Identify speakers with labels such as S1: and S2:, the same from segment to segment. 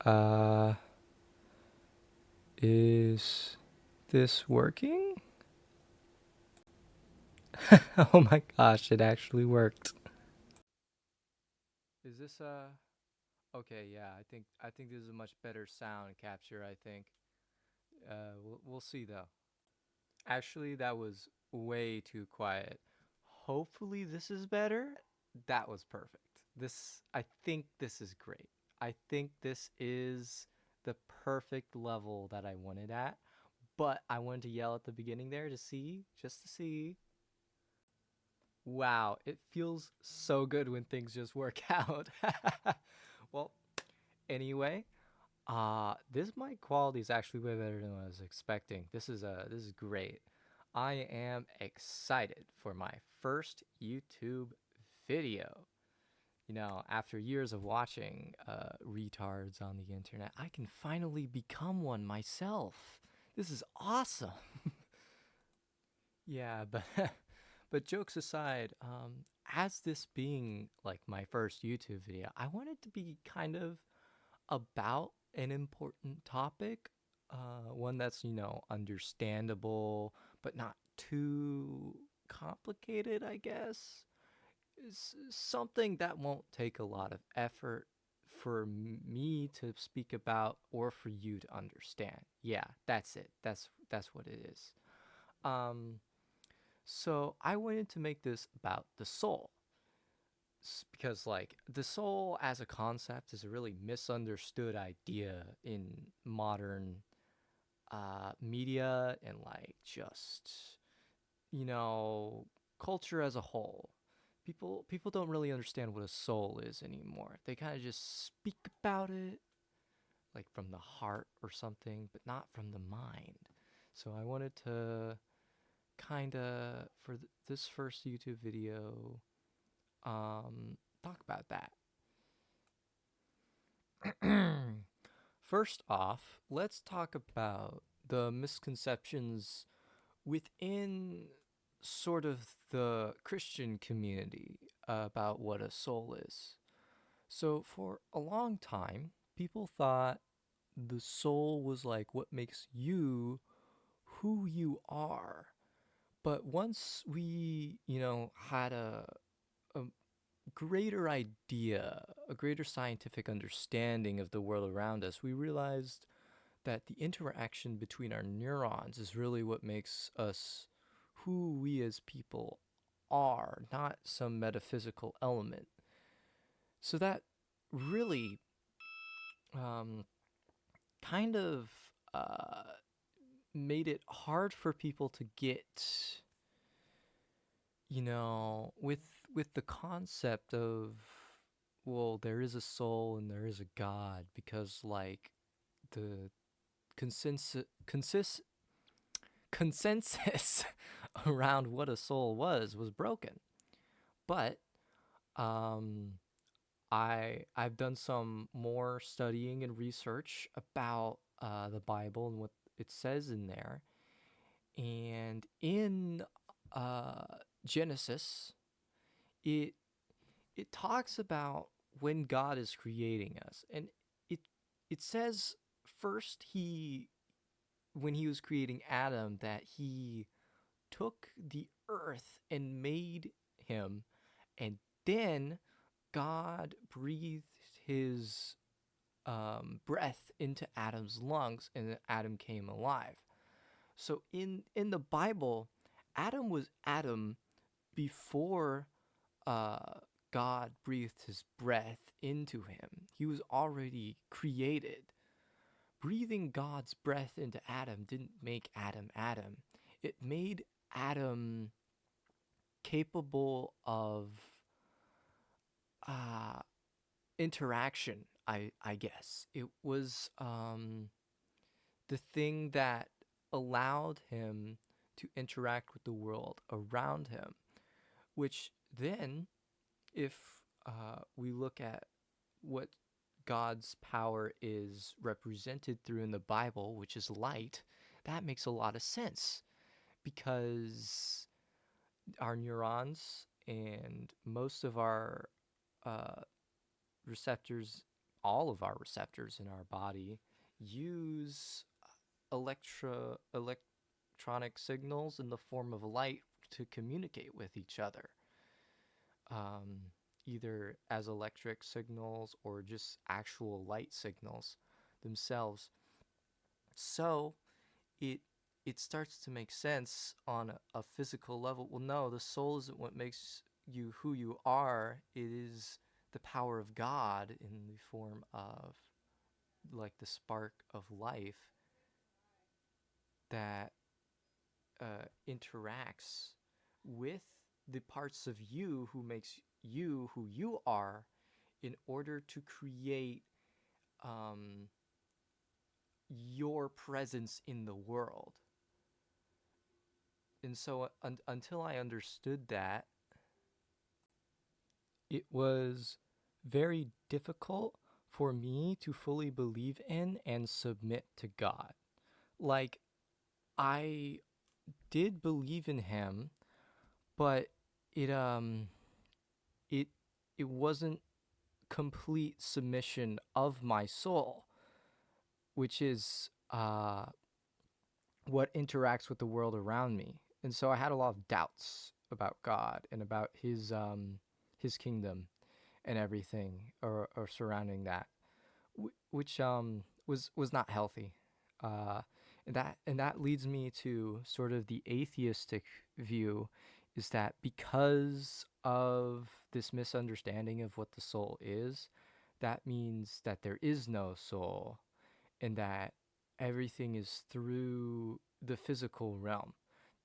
S1: Uh, is this working? Oh my gosh, it actually worked. Is this okay, yeah, I think this is a much better sound capture, I think. We'll see though. Actually, that was way too quiet. Hopefully this is better. That was perfect. I think this is great. I think this is the perfect level that I wanted at. But I wanted to yell at the beginning there to see, just to see. Wow, it feels so good when things just work out. Well, anyway, this mic quality is actually way better than what I was expecting. This is great. I am excited for my first YouTube video. After years of watching retards on the internet, I can finally become one myself. This is awesome. Yeah, but but jokes aside, as this being like my first YouTube video, I want it to be kind of about an important topic, one that's understandable but not too complicated, I guess. Is something that won't take a lot of effort for me to speak about or for you to understand. Yeah, that's it. That's what it is. Um, so I wanted to make this about the soul because like the soul as a concept is a really misunderstood idea in modern media and like just you know culture as a whole. People don't really understand what a soul is anymore. They kind of just speak about it like from the heart or something, but not from the mind. So I wanted to kind of for this first YouTube video talk about that. First off, let's talk about the misconceptions within sort of the Christian community about what a soul is. So, for a long time, people thought the soul was like what makes you who you are. But once we, had a greater idea, a greater scientific understanding of the world around us, we realized that the interaction between our neurons is really what makes us who we as people are, not some metaphysical element. So that really um, kind of uh, made it hard for people to get, with the concept of well, there is a soul and there is a God because like the consensus around what a soul was broken. But um, I've done some more studying and research about the Bible and what it says in there, and in uh, Genesis, it it talks about when God is creating us, and it it says first he when he was creating Adam that he took the earth and made him, and then God breathed his breath into Adam's lungs, and Adam came alive. So in the Bible, Adam was Adam before uh, God breathed his breath into him. He was already created. Breathing God's breath into Adam didn't make Adam Adam. It made Adam capable of uh, interaction. I guess it was the thing that allowed him to interact with the world around him. Which then, if we look at what God's power is represented through in the Bible, which is light, that makes a lot of sense because our neurons and most of our uh, receptors all of our receptors in our body use electronic signals in the form of light to communicate with each other, um, either as electric signals or just actual light signals themselves. So it it starts to make sense on a physical level. Well, no, the soul isn't what makes you who you are. It is the power of God in the form of like the spark of life that interacts with the parts of you who makes you who you are in order to create um, your presence in the world. And so until I understood that, it was very difficult for me to fully believe in and submit to God. Like, I did believe in him, but it um it it wasn't complete submission of my soul, which is what interacts with the world around me. And so I had a lot of doubts about God and about his kingdom and everything or surrounding that, which was not healthy. Uh, and that leads me to sort of the atheistic view, is that because of this misunderstanding of what the soul is, that means that there is no soul, and that everything is through the physical realm,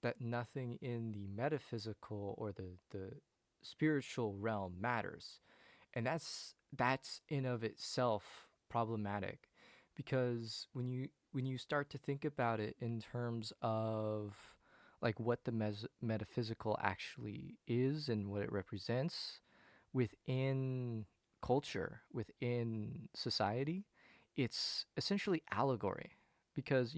S1: that nothing in the metaphysical or the spiritual realm matters. And that's in of itself problematic, because when you start to think about it in terms of like what the metaphysical actually is and what it represents within culture, within society, it's essentially allegory, because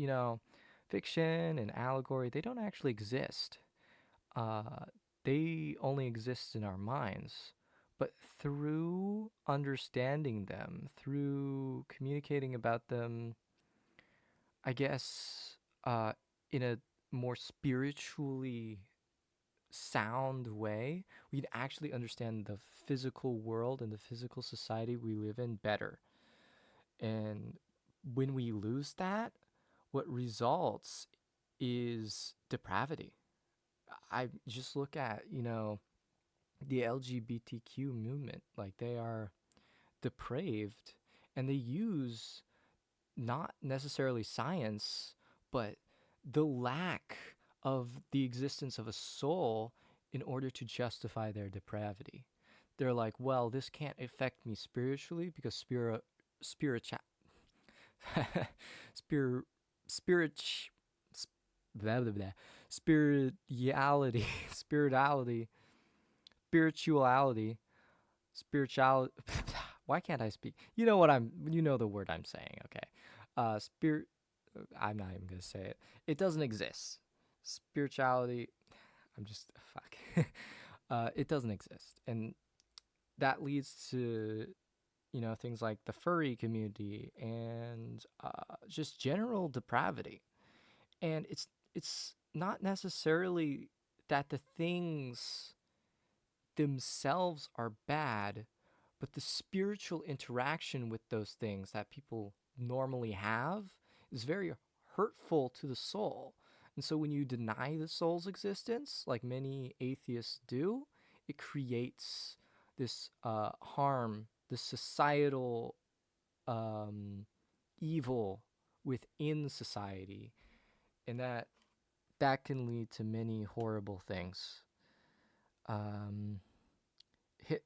S1: fiction and allegory, they don't actually exist. uh, they only exist in our minds. But through understanding them, through communicating about them, I guess, in a more spiritually sound way, we can actually understand the physical world and the physical society we live in better. And when we lose that, what results is depravity. I just look at, the LGBTQ movement. Like, they are depraved, and they use not necessarily science, but the lack of the existence of a soul in order to justify their depravity. They're like, well, this can't affect me spiritually because spirit, spirit, spirit, blah, blah, blah, spirituality, spirituality, spirituality, spirituality. Why can't I speak? You know the word I'm saying, okay? Spirit, I'm not even gonna say it. It doesn't exist. Spirituality, I'm just, fuck. It doesn't exist. And that leads to, things like the furry community and just general depravity. And it's not necessarily that the things themselves are bad, but the spiritual interaction with those things that people normally have is very hurtful to the soul. And so when you deny the soul's existence, like many atheists do, it creates this harm, this societal um, evil within society, and that can lead to many horrible things. Um,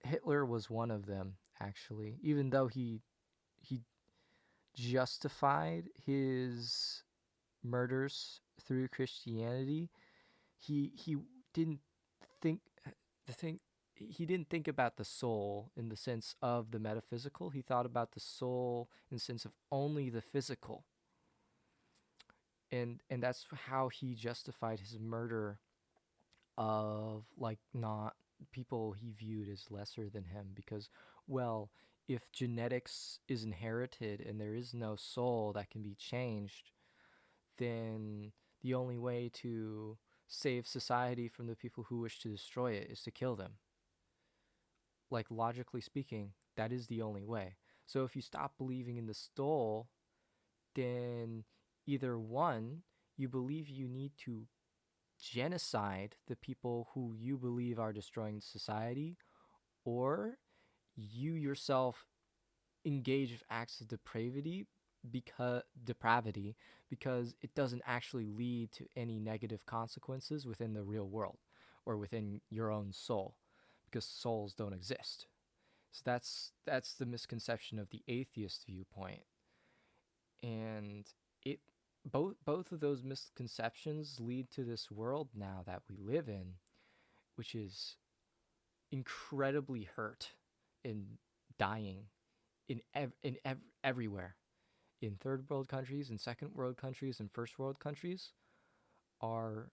S1: Hitler was one of them, actually. Even though he justified his murders through Christianity, he didn't think the thing he didn't think about the soul in the sense of the metaphysical. He thought about the soul in the sense of only the physical. And that's how he justified his murder of, like, not people he viewed as lesser than him, because, well, if genetics is inherited and there is no soul that can be changed, then the only way to save society from the people who wish to destroy it is to kill them. Like, logically speaking, that is the only way. So if you stop believing in the soul, then either one, you believe you need to genocide the people who you believe are destroying society, or you yourself engage with acts of depravity because it doesn't actually lead to any negative consequences within the real world or within your own soul, because souls don't exist. So that's the misconception of the atheist viewpoint. And it both of those misconceptions lead to this world now that we live in, which is incredibly hurt and dying everywhere, in third world countries, in second world countries, and first world countries. Our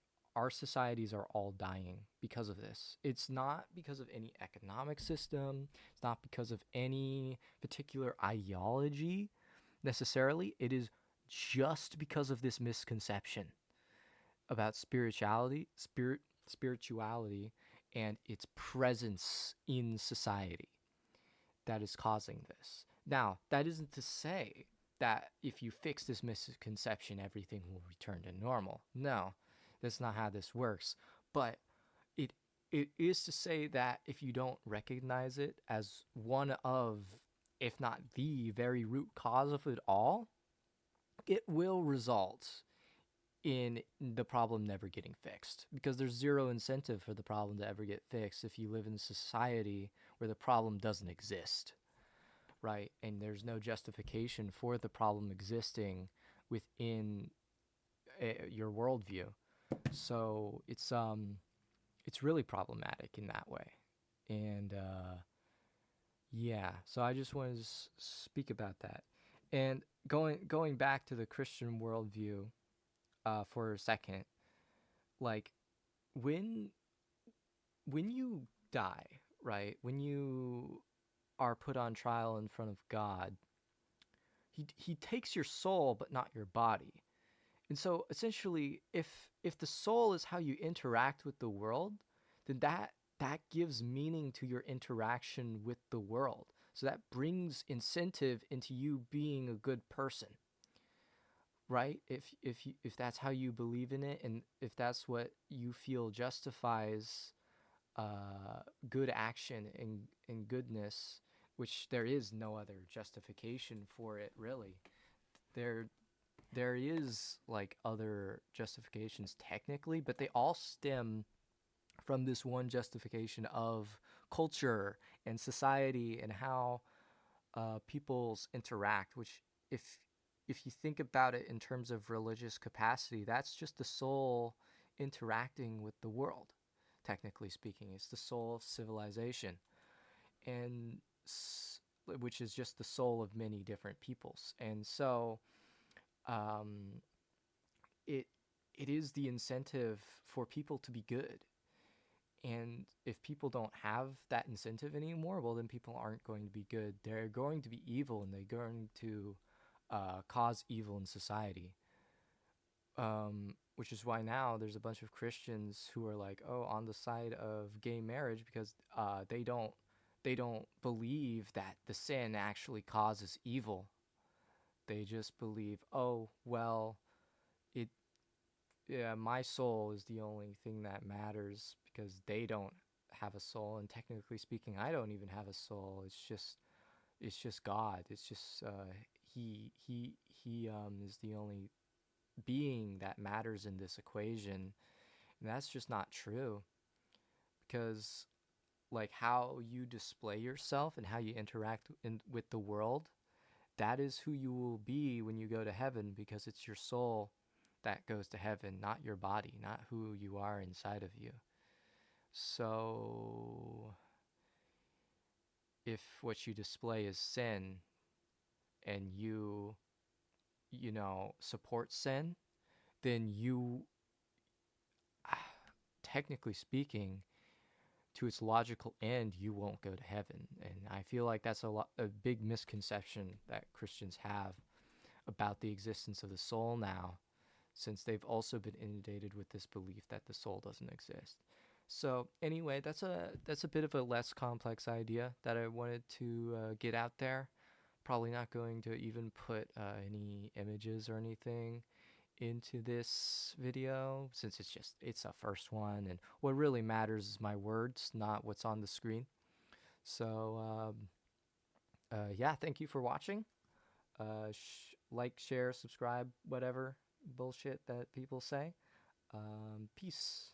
S1: societies are all dying because of this. It's not because of any economic system. It's not because of any particular ideology necessarily. It is just because of this misconception about spirituality and its presence in society that is causing this. Now, that isn't to say that if you fix this misconception, everything will return to normal. No, that's not how this works. But it it is to say that if you don't recognize it as one of, if not the very root cause of it all, it will result in the problem never getting fixed, because there's zero incentive for the problem to ever get fixed if you live in a society where the problem doesn't exist, right? And there's no justification for the problem existing within your worldview. So it's really problematic in that way. And yeah, so I just wanted to speak about that. And going back to the Christian worldview for a second, like, when when you die, right? When you are put on trial in front of God, he takes your soul but not your body. And so essentially, if the soul is how you interact with the world, then that gives meaning to your interaction with the world. So that brings incentive into you being a good person, right? If that's how you believe in it, and if that's what you feel justifies good action and goodness, which there is no other justification for it really. There there is like other justifications technically, but they all stem from this one justification of culture and society and how peoples interact. Which, if if you think about it in terms of religious capacity, that's just the soul interacting with the world. Technically speaking, it's the soul of civilization, and which is just the soul of many different peoples. And so um, it it is the incentive for people to be good. And if people don't have that incentive anymore, well, then people aren't going to be good. They're going to be evil, and they're going to cause evil in society. Which is why now there's a bunch of Christians who are like, oh, on the side of gay marriage, because they don't believe that the sin actually causes evil. They just believe, oh, well, it yeah, my soul is the only thing that matters because they don't have a soul, and technically speaking, I don't even have a soul. It's just God. It's just he is the only being that matters in this equation. And that's just not true, because like how you display yourself and how you interact with the world, that is who you will be when you go to heaven, because it's your soul that goes to heaven, not your body, not who you are inside of you. So if what you display is sin, and you support sin, then you technically speaking, to its logical end, you won't go to heaven. And I feel like that's a big misconception that Christians have about the existence of the soul now, since they've also been inundated with this belief that the soul doesn't exist. So anyway, that's a bit of a less complex idea that I wanted to get out there. Probably not going to even put any images or anything into this video, since it's a first one, and what really matters is my words, not what's on the screen. So yeah, thank you for watching. Like, share, subscribe, whatever bullshit that people say. Peace.